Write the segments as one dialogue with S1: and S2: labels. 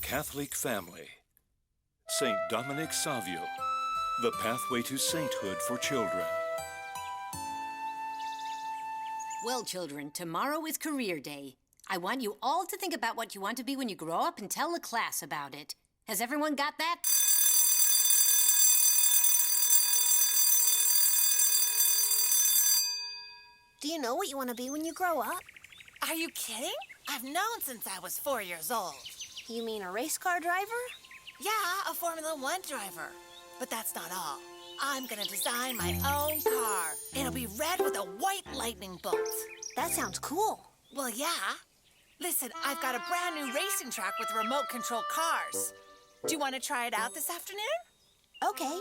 S1: Catholic family. St. Dominic Savio, the pathway to sainthood for children.
S2: Well, children, tomorrow is career day. I want you all to think about what you want to be when you grow up and tell the class about it. Has everyone got that?
S3: Do you know what you want to be when you grow up?
S4: Are you kidding? I've known since I was 4 years old.
S3: You mean a race car driver?
S4: Yeah, a Formula One driver. But that's not all. I'm gonna design my own car. It'll be red with a white lightning bolt.
S3: That sounds cool.
S4: Well, yeah. Listen, I've got a brand new racing track with remote control cars. Do you want to try it out this afternoon?
S3: Okay.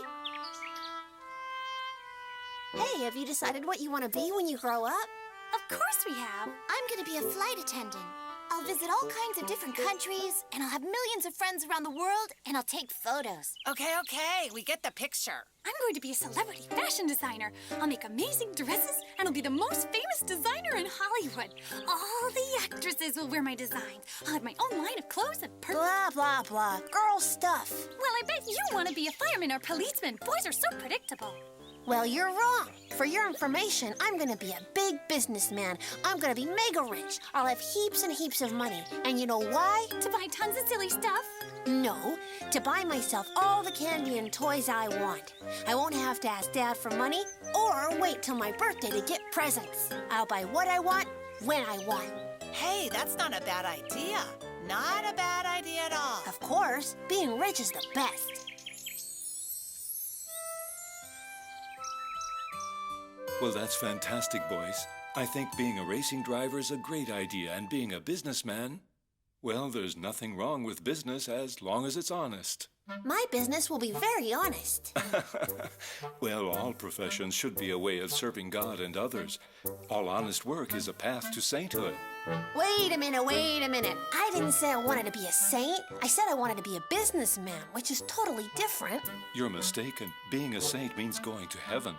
S3: Hey, have you decided what you want to be when you grow up?
S5: Of course we have. I'm going to be a flight attendant. I'll visit all kinds of different countries, and I'll have millions of friends around the world, and I'll take photos.
S4: Okay, we get the picture.
S5: I'm going to be a celebrity fashion designer. I'll make amazing dresses, and I'll be the most famous designer in Hollywood. All the actresses will wear my designs. I'll have my own line of clothes and
S3: Blah, blah, blah. Girl stuff.
S5: Well, I bet you want to be a fireman or policeman. Boys are so predictable.
S3: Well, you're wrong. For your information, I'm gonna be a big businessman. I'm gonna be mega rich. I'll have heaps and heaps of money. And you know why?
S5: To buy tons of silly stuff?
S3: No, to buy myself all the candy and toys I want. I won't have to ask Dad for money or wait till my birthday to get presents. I'll buy what I want, when I want.
S4: Hey, that's not a bad idea. Not a bad idea at all.
S3: Of course, being rich is the best.
S1: Well, that's fantastic, boys. I think being a racing driver is a great idea, and being a businessman, well, there's nothing wrong with business as long as it's honest.
S3: My business will be very honest.
S1: Well, all professions should be a way of serving God and others. All honest work is a path to sainthood.
S3: Wait a minute. I didn't say I wanted to be a saint. I said I wanted to be a businessman, which is totally different.
S1: You're mistaken. Being a saint means going to heaven.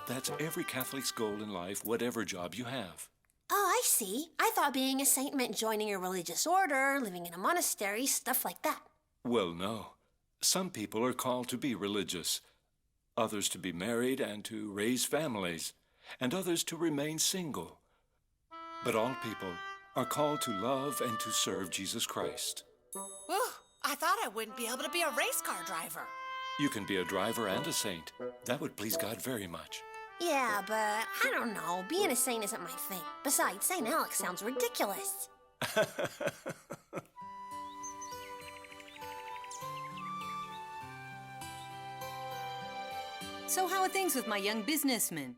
S1: That's every Catholic's goal in life, whatever job you have.
S3: Oh, I see. I thought being a saint meant joining a religious order, living in a monastery, stuff like that.
S1: Well, no. Some people are called to be religious, others to be married and to raise families, and others to remain single. But all people are called to love and to serve Jesus Christ.
S4: Whew, I thought I wouldn't be able to be a race car driver.
S1: You can be a driver and a saint. That would please God very much.
S3: Yeah, but I don't know. Being a saint isn't my thing. Besides, St. Alex sounds ridiculous.
S2: So how are things with my young businessman?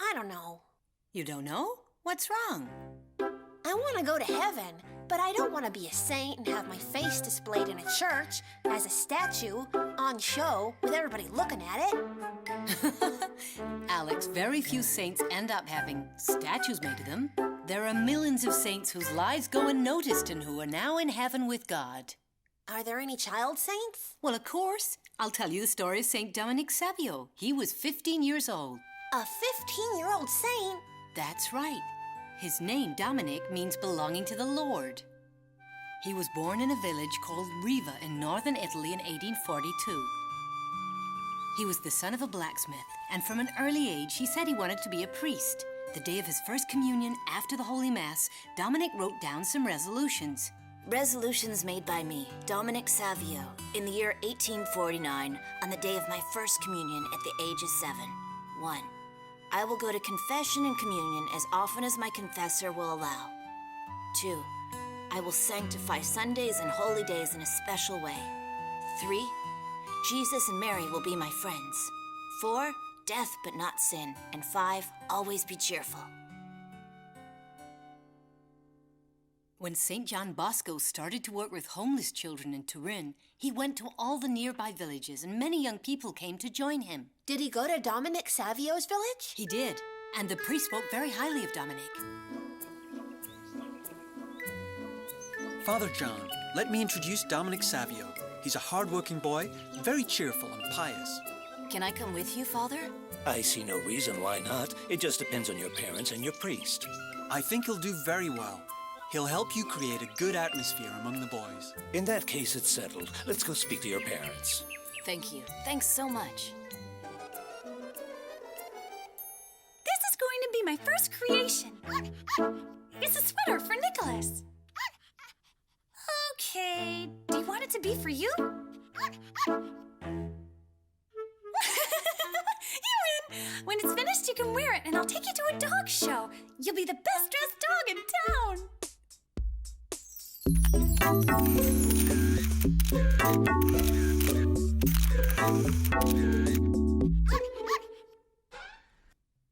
S3: I don't know.
S2: You don't know? What's wrong?
S3: I want to go to heaven, but I don't want to be a saint and have my face displayed in a church as a statue on show with everybody looking at it.
S2: Alex, very few saints end up having statues made of them. There are millions of saints whose lives go unnoticed and who are now in heaven with God.
S3: Are there any child saints?
S2: Well, of course. I'll tell you the story of St. Dominic Savio. He was 15 years old.
S3: A 15-year-old saint?
S2: That's right. His name, Dominic, means belonging to the Lord. He was born in a village called Riva in northern Italy in 1842. He was the son of a blacksmith, and from an early age, he said he wanted to be a priest. The day of his first communion, after the Holy Mass, Dominic wrote down some resolutions.
S6: Resolutions made by me, Dominic Savio, in the year 1849, on the day of my first communion at the age of 7. 1. I will go to confession and communion as often as my confessor will allow. 2. I will sanctify Sundays and holy days in a special way. 3. Jesus and Mary will be my friends. 4. Death but not sin. And 5. Always be cheerful.
S2: When St. John Bosco started to work with homeless children in Turin, he went to all the nearby villages, and many young people came to join him.
S3: Did he go to Dominic Savio's village?
S2: He did, and the priest spoke very highly of Dominic.
S7: Father John, let me introduce Dominic Savio. He's a hard-working boy, very cheerful and pious.
S6: Can I come with you, Father?
S8: I see no reason why not. It just depends on your parents and your priest.
S7: I think he'll do very well. He'll help you create a good atmosphere among the boys.
S1: In that case, it's settled. Let's go speak to your parents.
S6: Thank you. Thanks so much.
S5: This is going to be my first creation. It's a sweater for Nicholas. Okay, do you want it to be for you? You win! When it's finished, you can wear it, and I'll take you to a dog show. You'll be the best-dressed dog in town.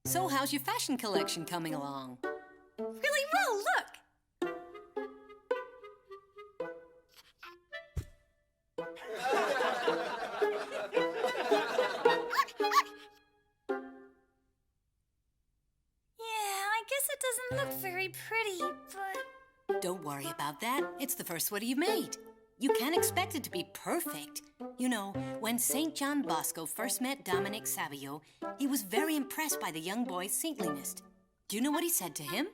S2: So how's your fashion collection coming along?
S5: Really well, look. I guess it doesn't look very pretty, but...
S2: Don't worry about that. It's the first sweater you've made. You can't expect it to be perfect. You know, when St. John Bosco first met Dominic Savio, he was very impressed by the young boy's saintliness. Do you know what he said to him?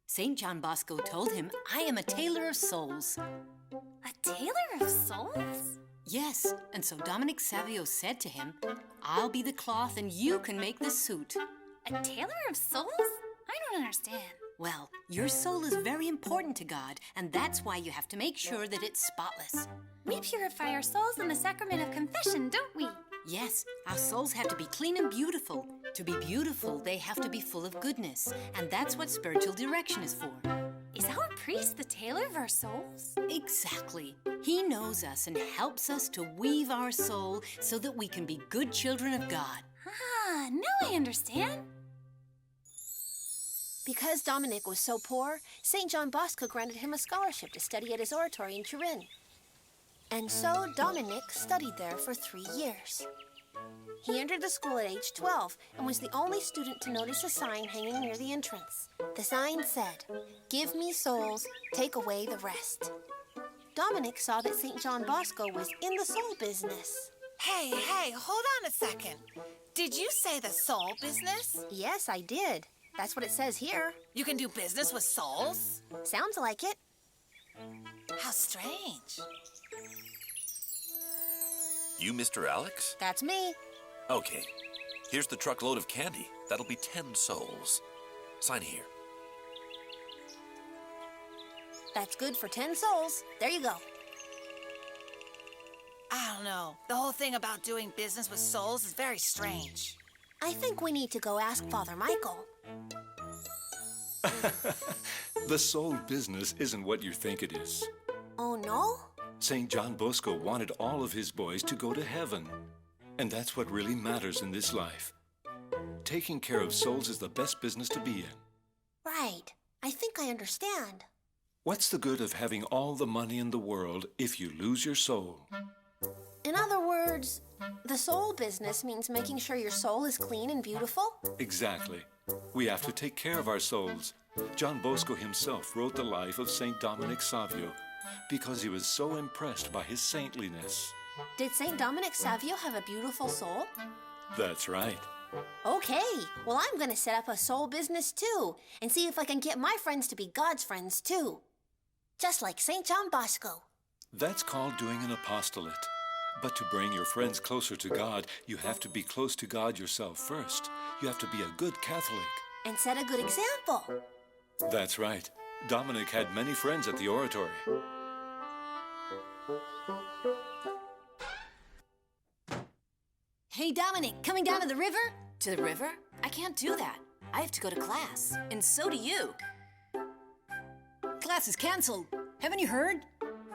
S2: St. John Bosco told him, "I am a tailor of souls."
S5: A tailor of souls?
S2: Yes, and so Dominic Savio said to him, "I'll be the cloth and you can make the suit."
S5: A tailor of souls? I don't understand.
S2: Well, your soul is very important to God, and that's why you have to make sure that it's spotless.
S5: We purify our souls in the sacrament of confession, don't we?
S2: Yes, our souls have to be clean and beautiful. To be beautiful, they have to be full of goodness, and that's what spiritual direction is for.
S5: Is our priest the tailor of our souls?
S2: Exactly. He knows us and helps us to weave our soul so that we can be good children of God.
S5: Ah, now I understand.
S3: Because Dominic was so poor, St. John Bosco granted him a scholarship to study at his oratory in Turin. And so Dominic studied there for 3 years. He entered the school at age 12 and was the only student to notice a sign hanging near the entrance. The sign said, "Give me souls, take away the rest." Dominic saw that St. John Bosco was in the soul business.
S4: Hey, hold on a second. Did you say the soul business?
S3: Yes, I did. That's what it says here.
S4: You can do business with souls?
S3: Sounds like it.
S4: How strange.
S8: You Mr. Alex?
S3: That's me.
S8: Okay. Here's the truckload of candy. That'll be 10 souls. Sign here.
S3: That's good for 10 souls. There you go.
S4: I don't know. The whole thing about doing business with souls is very strange.
S3: I think we need to go ask Father Michael.
S1: The soul business isn't what you think it is.
S3: Oh, no?
S1: St. John Bosco wanted all of his boys to go to heaven. And that's what really matters in this life. Taking care of souls is the best business to be in.
S3: Right. I think I understand.
S1: What's the good of having all the money in the world if you lose your soul?
S3: In other words, the soul business means making sure your soul is clean and beautiful?
S1: Exactly. We have to take care of our souls. John Bosco himself wrote the life of St. Dominic Savio because he was so impressed by his saintliness.
S3: Did St. Dominic Savio have a beautiful soul?
S1: That's right.
S3: Okay, well, I'm going to set up a soul business too and see if I can get my friends to be God's friends too. Just like St. John Bosco.
S1: That's called doing an apostolate. But to bring your friends closer to God, you have to be close to God yourself first. You have to be a good Catholic.
S3: And set a good example.
S1: That's right. Dominic had many friends at the oratory.
S2: Hey, Dominic, coming down to the river?
S6: To the river? I can't do that. I have to go to class, and so do you.
S2: Class is canceled. Haven't you heard?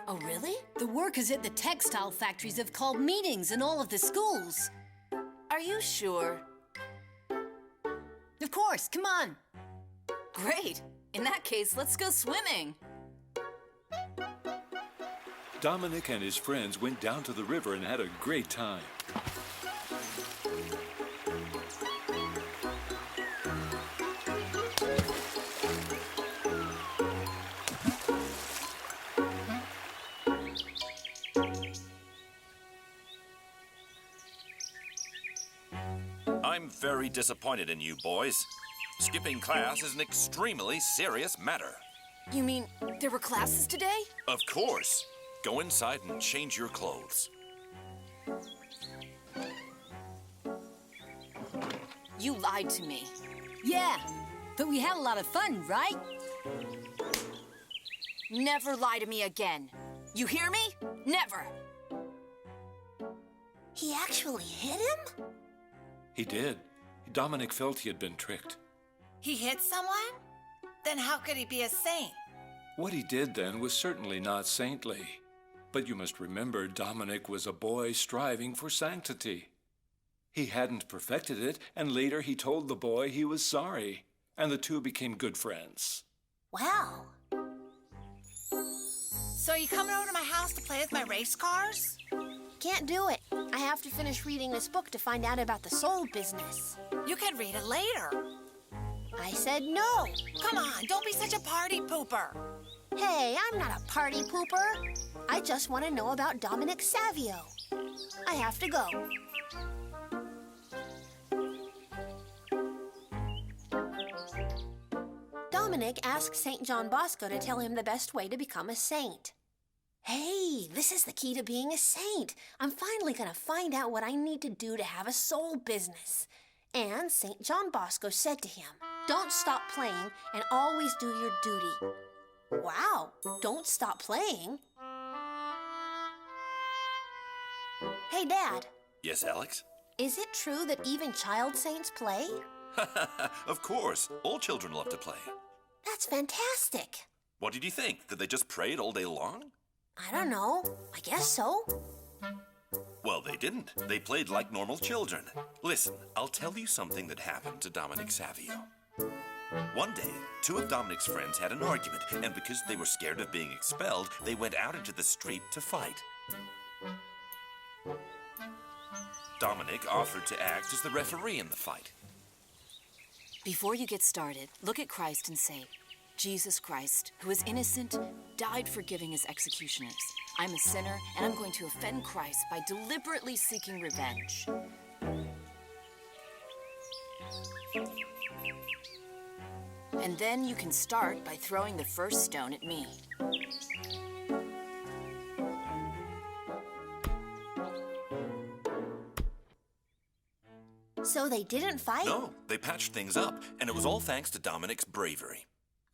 S6: Oh, really?
S2: The workers at the textile factories have called meetings in all of the schools.
S6: Are you sure?
S2: Of course, come on.
S6: Great. In that case, let's go swimming.
S1: Dominic and his friends went down to the river and had a great time.
S8: I'm very disappointed in you boys. Skipping class is an extremely serious matter.
S6: You mean there were classes today?
S8: Of course. Go inside and change your clothes.
S6: You lied to me.
S2: Yeah, but we had a lot of fun, right?
S6: Never lie to me again. You hear me? Never.
S3: He actually hit him?
S1: He did. Dominic felt he had been tricked.
S4: He hit someone? Then how could he be a saint?
S1: What he did then was certainly not saintly. But you must remember, Dominic was a boy striving for sanctity. He hadn't perfected it, and later he told the boy he was sorry, and the two became good friends.
S3: Wow.
S4: So you coming over to my house to play with my race cars?
S3: Can't do it. I have to finish reading this book to find out about the soul business.
S4: You can read it later.
S3: I said no.
S4: Come on, don't be such a party pooper.
S3: Hey, I'm not a party pooper. I just want to know about Dominic Savio. I have to go. Dominic asked St. John Bosco to tell him the best way to become a saint. Hey, this is the key to being a saint. I'm finally going to find out what I need to do to have a soul business. And St. John Bosco said to him, "Don't stop playing and always do your duty." Wow, don't stop playing? Hey, Dad,
S8: Yes, Alex?
S3: is it true that even child saints play?
S8: Of course. All children love to play.
S3: That's fantastic.
S8: What did you think? That they just prayed all day long?
S3: I don't know. I guess so.
S8: Well, they didn't. They played like normal children. Listen, I'll tell you something that happened to Dominic Savio. One day, two of Dominic's friends had an argument, and because they were scared of being expelled, they went out into the street to fight. Dominic offered to act as the referee in the fight.
S6: Before you get started, look at Christ and say, "Jesus Christ, who is innocent, died forgiving his executioners. I'm a sinner, and I'm going to offend Christ by deliberately seeking revenge." And then you can start by throwing the first stone at me.
S3: So they didn't fight?
S8: No, they patched things up, and it was all thanks to Dominic's bravery.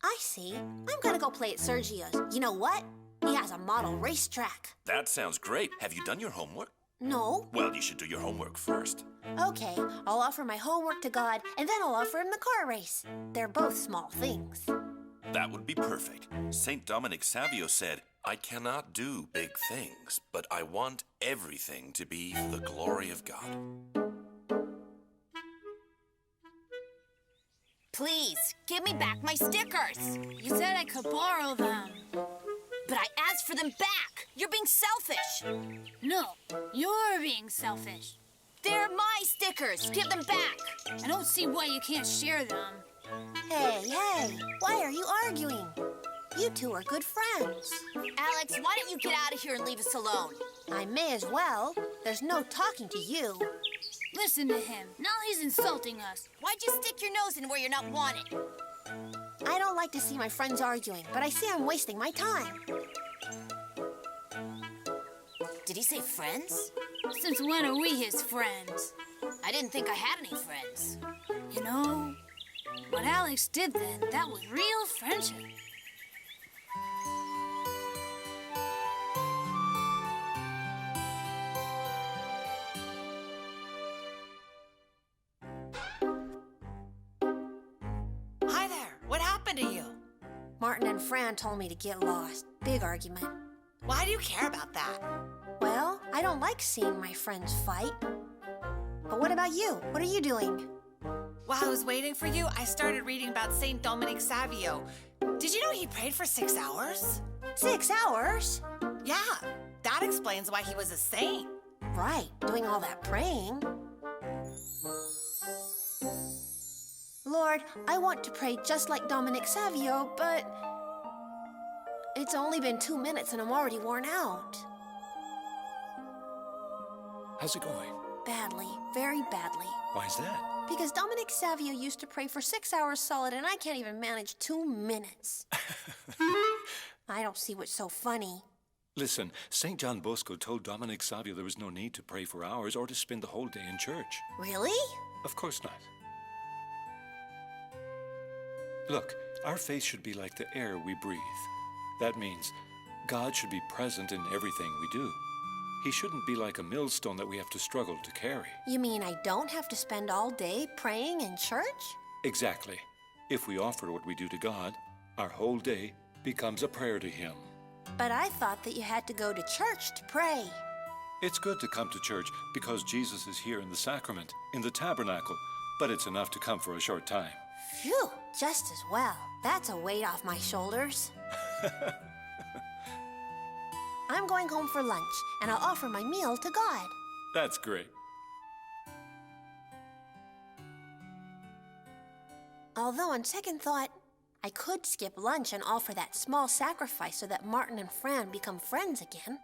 S3: I see. I'm gonna go play at Sergio's. You know what? He has a model racetrack.
S8: That sounds great. Have you done your homework?
S3: No?
S8: Well, you should do your homework first.
S3: Okay, I'll offer my homework to God, and then I'll offer him the car race. They're both small things.
S8: That would be perfect. St. Dominic Savio said, "I cannot do big things, but I want everything to be for the glory of God."
S6: Please, give me back my stickers.
S5: You said I could borrow them.
S6: But I asked for them back. You're being selfish.
S5: No, you're being selfish.
S6: They're my stickers. Give them back.
S5: I don't see why you can't share them.
S3: Hey, why are you arguing? You two are good friends.
S6: Alex, why don't you get out of here and leave us alone?
S3: I may as well. There's no talking to you.
S5: Listen to him. Now he's insulting us.
S6: Why'd you stick your nose in where you're not wanted?
S3: I don't like to see my friends arguing, but I see I'm wasting my time.
S6: Did he say friends?
S5: Since when are we his friends?
S6: I didn't think I had any friends.
S5: You know, what Alex did then, that was real friendship.
S4: Hi there. What happened to you?
S3: Martin and Fran told me to get lost. Big argument.
S4: Why do you care about that?
S3: Well, I don't like seeing my friends fight. But what about you? What are you doing?
S4: While I was waiting for you, I started reading about St. Dominic Savio. Did you know he prayed for 6 hours?
S3: 6 hours?
S4: Yeah, that explains why he was a saint.
S3: Right, doing all that praying. Lord, I want to pray just like Dominic Savio, but it's only been 2 minutes and I'm already worn out.
S1: How's it going?
S3: Badly, very badly.
S1: Why's that?
S3: Because Dominic Savio used to pray for 6 hours solid, and I can't even manage 2 minutes. I don't see what's so funny.
S1: Listen, St. John Bosco told Dominic Savio there was no need to pray for hours or to spend the whole day in church.
S3: Really?
S1: Of course not. Look, our faith should be like the air we breathe. That means God should be present in everything we do. He shouldn't be like a millstone that we have to struggle to carry.
S3: You mean I don't have to spend all day praying in church?
S1: Exactly. If we offer what we do to God, our whole day becomes a prayer to Him.
S3: But I thought that you had to go to church to pray.
S1: It's good to come to church because Jesus is here in the sacrament, in the tabernacle, but it's enough to come for a short time.
S3: Phew, just as well. That's a weight off my shoulders. I'm going home for lunch, and I'll offer my meal to God.
S1: That's great.
S3: Although, on second thought, I could skip lunch and offer that small sacrifice so that Martin and Fran become friends again.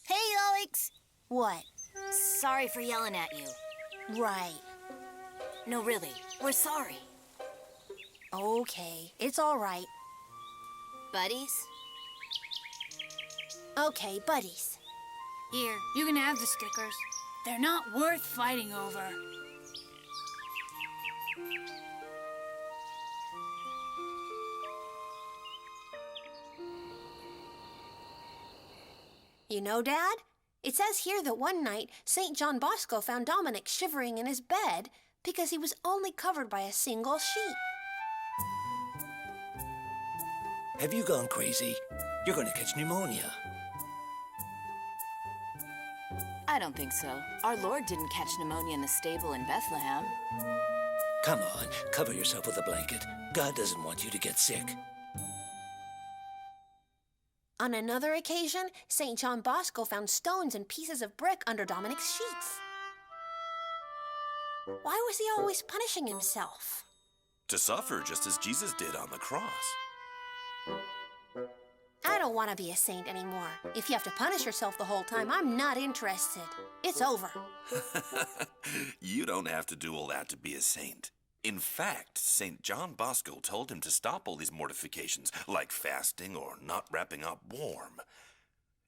S6: Hey, Alex!
S3: What?
S6: Sorry for yelling at you.
S3: Right.
S6: No, really, we're sorry.
S3: Okay, it's all right.
S6: Buddies?
S3: Okay, buddies.
S5: Here, you can have the stickers. They're not worth fighting over.
S3: You know, Dad, it says here that one night St. John Bosco found Dominic shivering in his bed because he was only covered by a single sheet.
S9: Have you gone crazy? You're going to catch pneumonia.
S6: I don't think so. Our Lord didn't catch pneumonia in the stable in Bethlehem.
S9: Come on, cover yourself with a blanket. God doesn't want you to get sick.
S3: On another occasion, St. John Bosco found stones and pieces of brick under Dominic's sheets. Why was he always punishing himself?
S8: To suffer just as Jesus did on the cross.
S3: I don't want to be a saint anymore. If you have to punish yourself the whole time, I'm not interested. It's over.
S8: You don't have to do all that to be a saint. In fact, St. John Bosco told him to stop all these mortifications, like fasting or not wrapping up warm.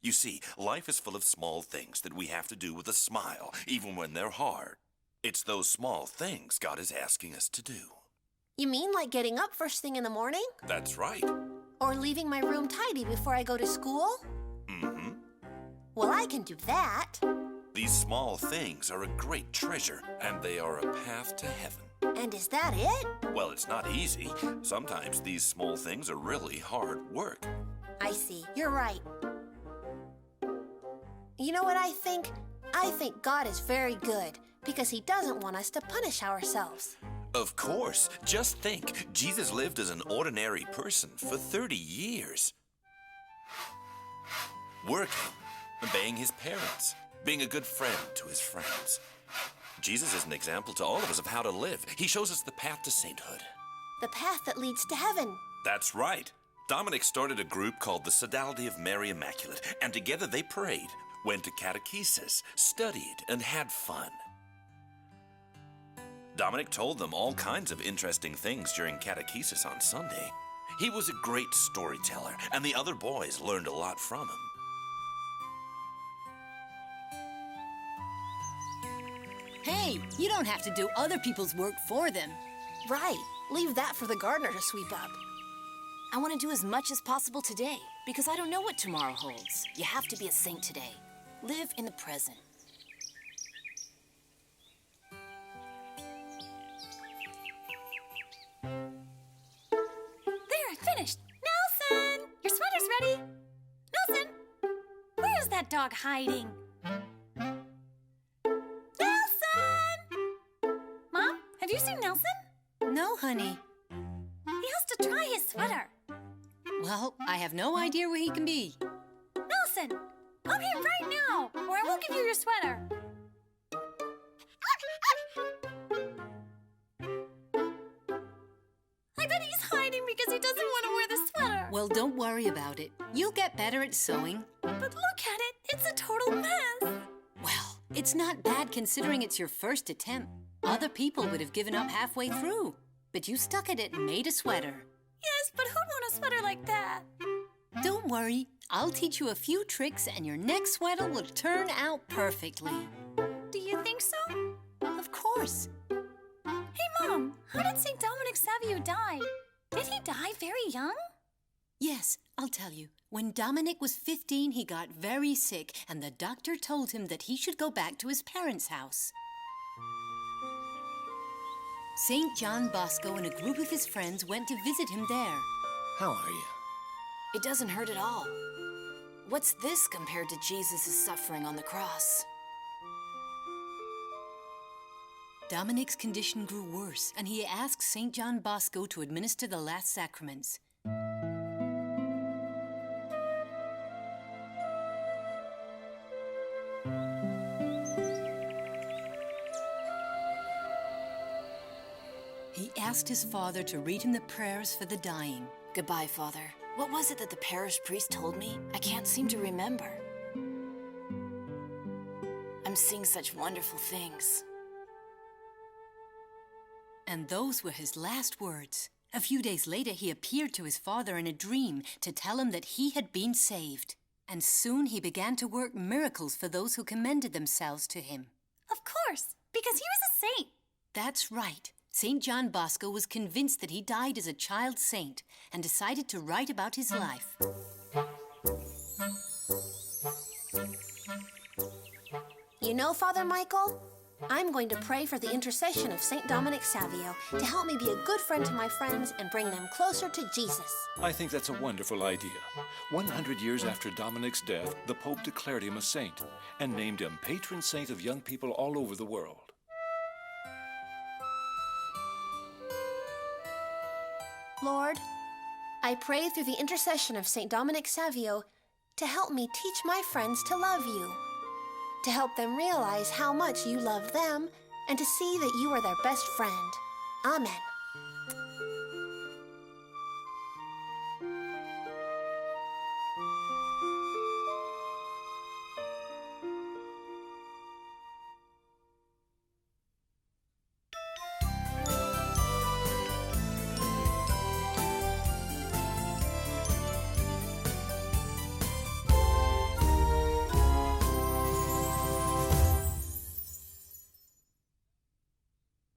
S8: You see, life is full of small things that we have to do with a smile, even when they're hard. It's those small things God is asking us to do.
S3: You mean like getting up first thing in the morning?
S8: That's right.
S3: Or leaving my room tidy before I go to school?
S8: Mm-hmm.
S3: Well, I can do that.
S8: These small things are a great treasure, and they are a path to heaven.
S3: And is that it?
S8: Well, it's not easy. Sometimes these small things are really hard work.
S3: I see. You're right. You know what I think? I think God is very good because He doesn't want us to punish ourselves.
S8: Of course. Just think, Jesus lived as an ordinary person for 30 years. Working, obeying His parents, being a good friend to His friends. Jesus is an example to all of us of how to live. He shows us the path to sainthood.
S3: The path that leads to heaven.
S8: That's right. Dominic started a group called the Sodality of Mary Immaculate, and together they prayed, went to catechesis, studied, and had fun. Dominic told them all kinds of interesting things during catechesis on Sunday. He was a great storyteller, and the other boys learned a lot from him.
S2: Hey, you don't have to do other people's work for them.
S3: Right. Leave that for the gardener to sweep up.
S6: I want to do as much as possible today because I don't know what tomorrow holds. You have to be a saint today. Live in the present.
S5: There, finished. Nelson! Your sweater's ready. Nelson! Where is that dog hiding? Nelson! Mom, have you seen Nelson?
S2: No, honey.
S5: He has to try his sweater.
S2: Well, I have no idea where he can be.
S5: Nelson, come here right now, or I won't give you your sweater. I bet he's hiding because he doesn't want to wear the sweater.
S2: Well, don't worry about it. You'll get better at sewing.
S5: But look at it. It's a total mess.
S2: Well, It's not bad considering it's your first attempt. Other people would have given up halfway through, but you stuck at it and made a sweater.
S5: Yes, but who'd want a sweater like that?
S2: Don't worry, I'll teach you a few tricks and your next sweater will turn out perfectly.
S5: Do you think so?
S2: Of course.
S5: Hey, Mom, how did St. Dominic Savio die? Did he die very young?
S2: Yes, I'll tell you. When Dominic was 15, he got very sick, and the doctor told him that he should go back to his parents' house. St. John Bosco and a group of his friends went to visit him there.
S9: How are you?
S6: It doesn't hurt at all. What's this compared to Jesus' suffering on the cross?
S2: Dominic's condition grew worse, and he asked St. John Bosco to administer the last sacraments. He asked his father to read him the prayers for the dying.
S6: Goodbye, Father. What was it that the parish priest told me? I can't seem to remember. I'm seeing such wonderful things.
S2: And those were his last words. A few days later, he appeared to his father in a dream to tell him that he had been saved. And soon he began to work miracles for those who commended themselves to him.
S5: Of course, because he was a saint.
S2: That's right. St. John Bosco was convinced that he died as a child saint and decided to write about his life.
S3: You know, Father Michael, I'm going to pray for the intercession of St. Dominic Savio to help me be a good friend to my friends and bring them closer to Jesus.
S1: I think that's a wonderful idea. 100 years after Dominic's death, the Pope declared him a saint and named him patron saint of young people all over the world.
S3: Lord, I pray through the intercession of St. Dominic Savio to help me teach my friends to love you, to help them realize how much you love them, and to see that you are their best friend. Amen.